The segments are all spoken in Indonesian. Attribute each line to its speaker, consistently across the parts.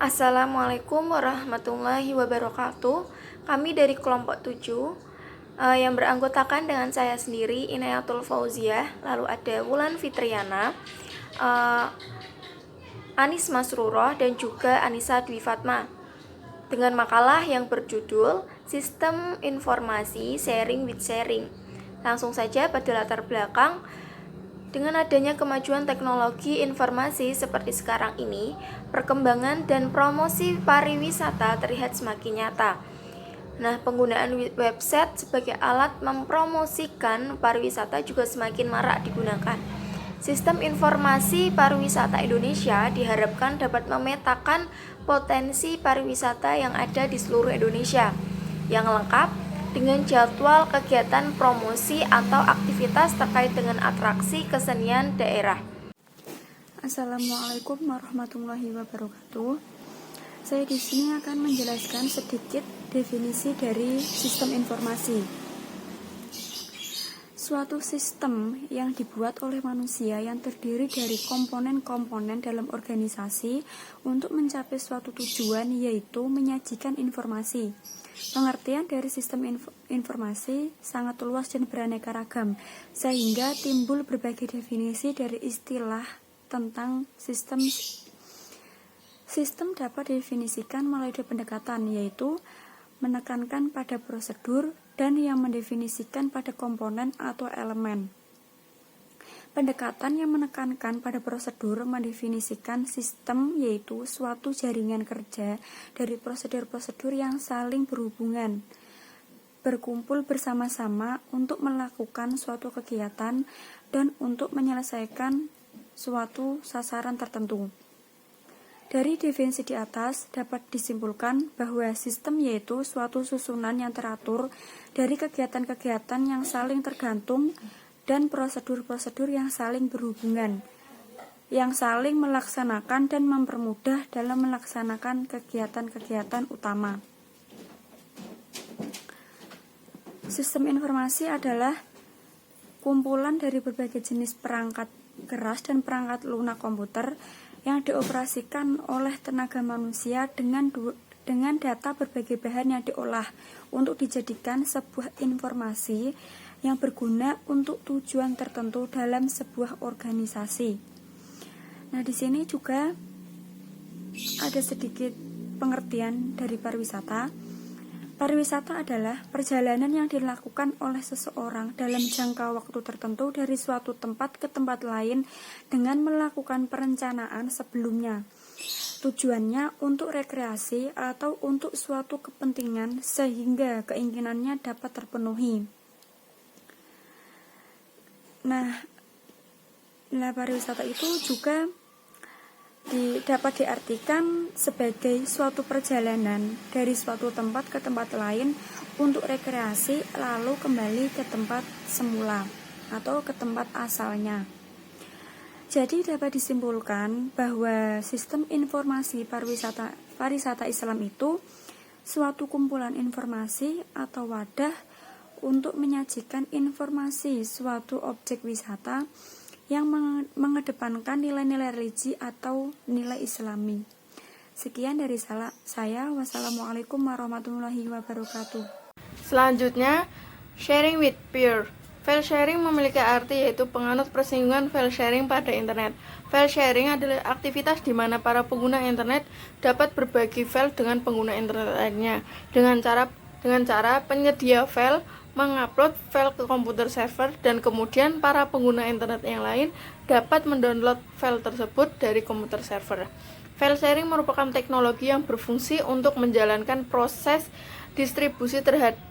Speaker 1: Assalamualaikum warahmatullahi wabarakatuh. Kami dari kelompok 7 yang beranggotakan dengan saya sendiri, Inayatul Fauziah, lalu ada Wulan Fitriana, Anis Masruroh, dan juga Anissa Dwi Fatma, dengan makalah yang berjudul Sistem Informasi Sharing with Sharing. Langsung saja pada latar belakang. Dengan adanya kemajuan teknologi informasi seperti sekarang ini, perkembangan dan promosi pariwisata terlihat semakin nyata. Nah, penggunaan website sebagai alat mempromosikan pariwisata juga semakin marak digunakan. Sistem informasi pariwisata Indonesia diharapkan dapat memetakan potensi pariwisata yang ada di seluruh Indonesia, yang lengkap dengan jadwal kegiatan promosi atau aktivitas terkait dengan atraksi kesenian daerah.
Speaker 2: Assalamualaikum warahmatullahi wabarakatuh. Saya di sini akan menjelaskan sedikit definisi dari sistem informasi. Suatu sistem yang dibuat oleh manusia yang terdiri dari komponen-komponen dalam organisasi untuk mencapai suatu tujuan, yaitu menyajikan informasi. Pengertian dari sistem informasi sangat luas dan beraneka ragam, sehingga timbul berbagai definisi dari istilah tentang sistem. Sistem dapat didefinisikan melalui dua pendekatan, yaitu menekankan pada prosedur dan yang mendefinisikan pada komponen atau elemen. Pendekatan yang menekankan pada prosedur mendefinisikan sistem, yaitu suatu jaringan kerja dari prosedur-prosedur yang saling berhubungan, berkumpul bersama-sama untuk melakukan suatu kegiatan dan untuk menyelesaikan suatu sasaran tertentu. Dari definisi di atas dapat disimpulkan bahwa sistem yaitu suatu susunan yang teratur dari kegiatan-kegiatan yang saling tergantung dan prosedur-prosedur yang saling berhubungan, yang saling melaksanakan dan mempermudah dalam melaksanakan kegiatan-kegiatan utama. Sistem informasi adalah kumpulan dari berbagai jenis perangkat keras dan perangkat lunak komputer yang dioperasikan oleh tenaga manusia dengan data berbagai bahan yang diolah untuk dijadikan sebuah informasi yang berguna untuk tujuan tertentu dalam sebuah organisasi. Nah, di sini juga ada sedikit pengertian dari pariwisata. Pariwisata adalah perjalanan yang dilakukan oleh seseorang dalam jangka waktu tertentu dari suatu tempat ke tempat lain dengan melakukan perencanaan sebelumnya. Tujuannya untuk rekreasi atau untuk suatu kepentingan sehingga keinginannya dapat terpenuhi. Nah, pariwisata itu juga dapat diartikan sebagai suatu perjalanan dari suatu tempat ke tempat lain untuk rekreasi lalu kembali ke tempat semula atau ke tempat asalnya. Jadi dapat disimpulkan bahwa sistem informasi pariwisata Islam itu suatu kumpulan informasi atau wadah untuk menyajikan informasi suatu objek wisata yang mengedepankan nilai-nilai religi atau nilai islami. Sekian dari saya. Wassalamualaikum warahmatullahi wabarakatuh.
Speaker 1: Selanjutnya, sharing with peer. File sharing memiliki arti yaitu penganut persinggungan file sharing pada internet. File sharing adalah aktivitas di mana para pengguna internet dapat berbagi file dengan pengguna internet lainnya dengan cara penyedia file mengupload file ke komputer server dan kemudian para pengguna internet yang lain dapat mendownload file tersebut dari komputer server. File sharing merupakan teknologi yang berfungsi untuk menjalankan proses distribusi terhadap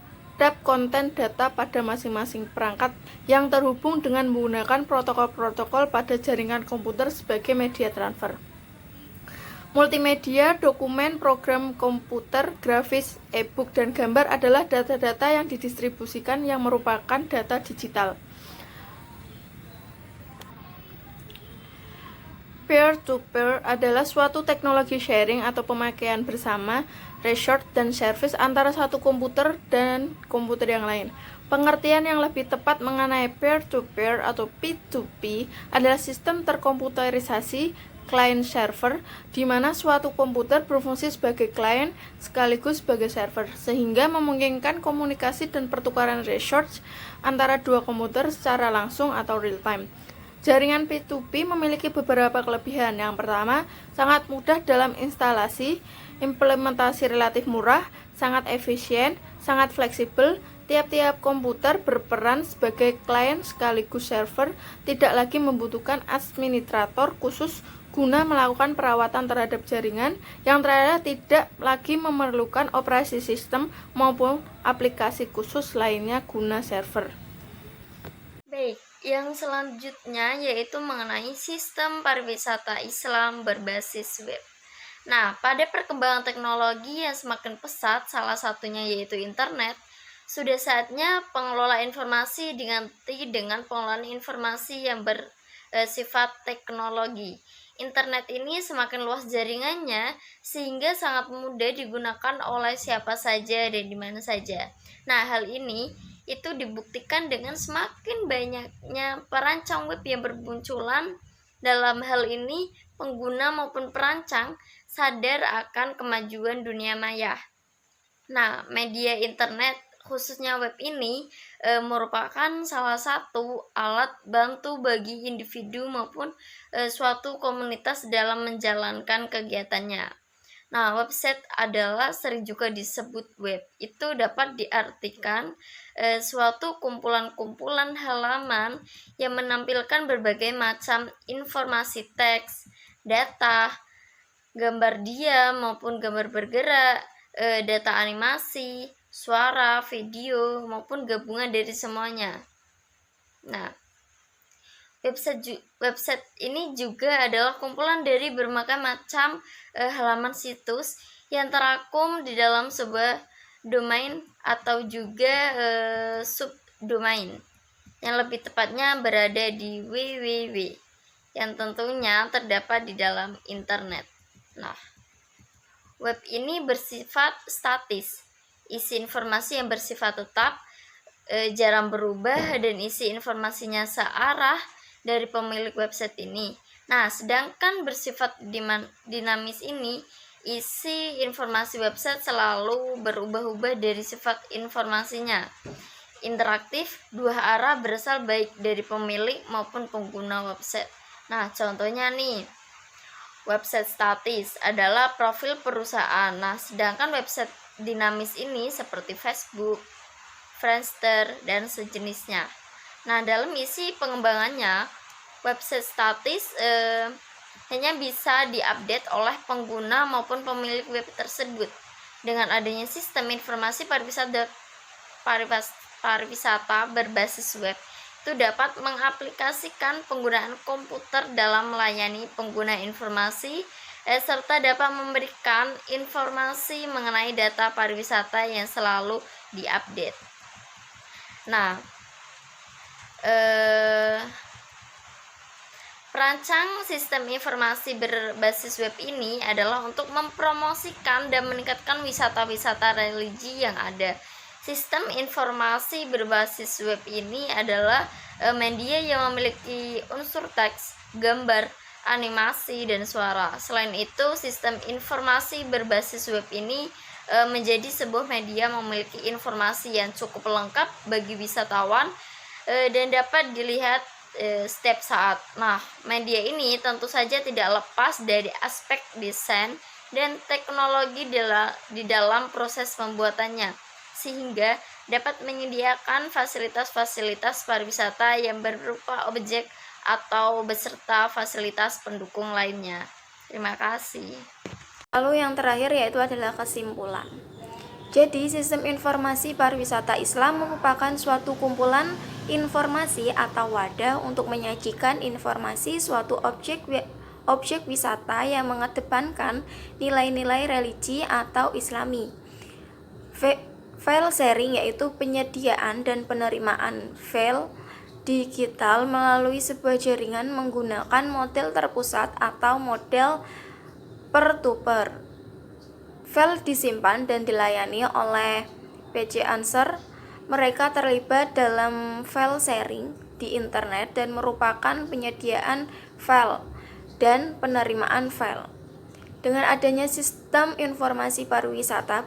Speaker 1: konten data pada masing-masing perangkat yang terhubung dengan menggunakan protokol-protokol pada jaringan komputer sebagai media transfer. Multimedia, dokumen, program komputer, grafis, e-book, dan gambar adalah data-data yang didistribusikan yang merupakan data digital. Peer-to-peer adalah suatu teknologi sharing atau pemakaian bersama, resource, dan service antara satu komputer dan komputer yang lain. Pengertian yang lebih tepat mengenai peer-to-peer atau P2P adalah sistem terkomputerisasi
Speaker 3: client server, di mana suatu komputer berfungsi sebagai client sekaligus sebagai server, sehingga memungkinkan komunikasi dan pertukaran resource antara dua komputer secara langsung atau real time. Jaringan P2P memiliki beberapa kelebihan. Yang pertama, sangat mudah dalam instalasi, implementasi relatif murah, sangat efisien, sangat fleksibel. Tiap-tiap komputer berperan sebagai klien sekaligus server, tidak lagi membutuhkan administrator khusus guna melakukan perawatan terhadap jaringan. Yang terakhir, tidak lagi memerlukan operasi sistem maupun aplikasi khusus lainnya guna server.
Speaker 1: Baik, yang selanjutnya yaitu mengenai sistem pariwisata Islam berbasis web. Nah, pada perkembangan teknologi yang semakin pesat, salah satunya yaitu internet, sudah saatnya pengelola informasi diganti dengan pengelolaan informasi yang bersifat teknologi. Internet ini semakin luas jaringannya sehingga sangat mudah digunakan oleh siapa saja dan di mana saja. Nah, hal ini itu dibuktikan dengan semakin banyaknya perancang web yang bermunculan. Dalam hal ini, pengguna maupun perancang sadar akan kemajuan dunia maya. Nah, media internet khususnya web ini merupakan salah satu alat bantu bagi individu maupun suatu komunitas dalam menjalankan kegiatannya. Nah, website adalah sering juga disebut web. Itu dapat diartikan suatu kumpulan-kumpulan halaman yang menampilkan berbagai macam informasi teks, data, gambar diam maupun gambar bergerak, data animasi, suara, video, maupun gabungan dari semuanya. Nah, website ini juga adalah kumpulan dari berbagai macam halaman situs yang terangkum di dalam sebuah domain atau juga subdomain, yang lebih tepatnya berada di www, yang tentunya terdapat di dalam internet. Nah, web ini bersifat statis. Isi informasi yang bersifat tetap, jarang berubah, dan isi informasinya searah dari pemilik website ini. Nah, sedangkan bersifat dinamis ini, isi informasi website selalu berubah-ubah dari sifat informasinya. Interaktif, dua arah, berasal baik dari pemilik maupun pengguna website. Nah, contohnya nih, website statis adalah profil perusahaan. Nah, sedangkan website dinamis ini seperti Facebook, Friendster, dan sejenisnya. Nah, dalam isi pengembangannya, website statis hanya bisa diupdate oleh pengguna maupun pemilik web tersebut. Dengan adanya sistem informasi pariwisata berbasis web, itu dapat mengaplikasikan penggunaan komputer dalam melayani pengguna informasi serta dapat memberikan informasi mengenai data pariwisata yang selalu diupdate. Nah, perancang sistem informasi berbasis web ini adalah untuk mempromosikan dan meningkatkan wisata-wisata religi yang ada. Sistem informasi berbasis web ini adalah media yang memiliki unsur teks, gambar, animasi, dan suara. Selain itu, sistem informasi berbasis web ini menjadi sebuah media memiliki informasi yang cukup lengkap bagi wisatawan dan dapat dilihat setiap saat. Nah, media ini tentu saja tidak lepas dari aspek desain dan teknologi di dalam proses pembuatannya, sehingga dapat menyediakan fasilitas-fasilitas pariwisata yang berupa objek atau beserta fasilitas pendukung lainnya. Terima kasih.
Speaker 2: Lalu yang terakhir yaitu adalah kesimpulan. Jadi, sistem informasi pariwisata Islam merupakan suatu kumpulan informasi atau wadah untuk menyajikan informasi suatu objek wisata yang mengedepankan nilai-nilai religi atau Islami. File sharing yaitu penyediaan dan penerimaan file digital melalui sebuah jaringan menggunakan model terpusat atau model peer-to-peer. File disimpan dan dilayani oleh PC Answer. Mereka terlibat dalam file sharing di internet dan merupakan penyediaan file
Speaker 1: dan penerimaan file. Dengan adanya sistem informasi pariwisata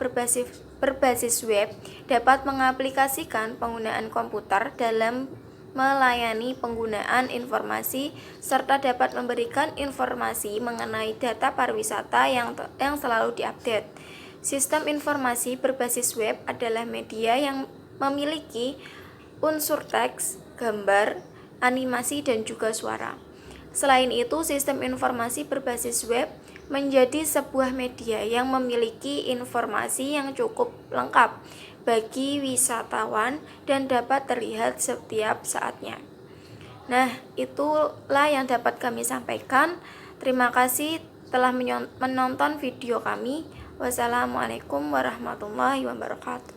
Speaker 1: berbasis web dapat mengaplikasikan penggunaan komputer dalam melayani penggunaan informasi serta dapat memberikan informasi mengenai data pariwisata yang selalu diupdate. Sistem informasi berbasis web adalah media yang memiliki unsur teks, gambar, animasi, dan juga suara. Selain itu, sistem informasi berbasis web menjadi sebuah media yang memiliki informasi yang cukup lengkap bagi wisatawan dan dapat terlihat setiap saatnya. Nah, itulah yang dapat kami sampaikan. Terima kasih telah menonton video kami. Wassalamualaikum warahmatullahi wabarakatuh.